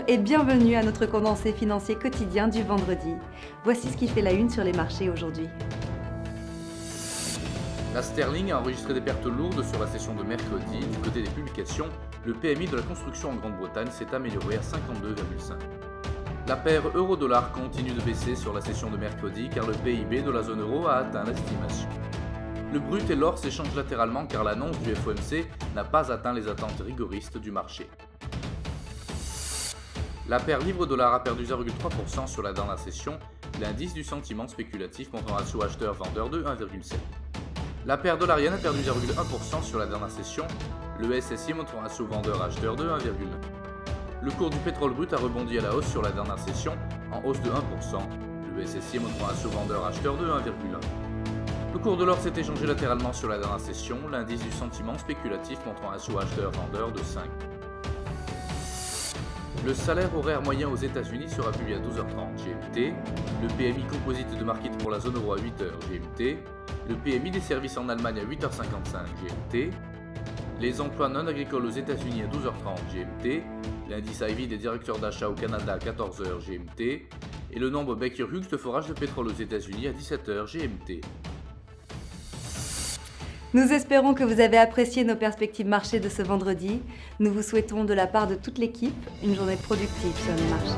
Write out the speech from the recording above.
et bienvenue à notre condensé financier quotidien du vendredi. Voici ce qui fait la une sur les marchés aujourd'hui. La sterling a enregistré des pertes lourdes sur la session de mercredi. Du côté des publications, le PMI de la construction en Grande-Bretagne s'est amélioré à 52,5. La paire euro-dollar continue de baisser sur la session de mercredi car le PIB de la zone euro a atteint l'estimation. Le brut et l'or s'échangent latéralement car l'annonce du FOMC n'a pas atteint les attentes rigoristes du marché. La paire livre-dollar a perdu 0,3% sur la dernière session, l'indice du sentiment spéculatif montre un ratio acheteur-vendeur de 1,7. La paire dollar-yen a perdu 0,1% sur la dernière session, le SSI montre un ratio vendeur-acheteur de 1,9. Le cours du pétrole brut a rebondi à la hausse sur la dernière session, en hausse de 1%, le SSI montre un ratio vendeur-acheteur de 1,1. Le cours de l'or s'est échangé latéralement sur la dernière session, l'indice du sentiment spéculatif montre un ratio acheteur-vendeur de 5. Le salaire horaire moyen aux États-Unis sera publié à 12h30 GMT, le PMI composite de market pour la zone euro à 8h GMT, le PMI des services en Allemagne à 8h55 GMT, les emplois non agricoles aux États-Unis à 12h30 GMT, l'indice IV des directeurs d'achat au Canada à 14h GMT et le nombre Baker Hughes de forage de pétrole aux États-Unis à 17h GMT. Nous espérons que vous avez apprécié nos perspectives marché de ce vendredi. Nous vous souhaitons de la part de toute l'équipe une journée productive sur les marchés.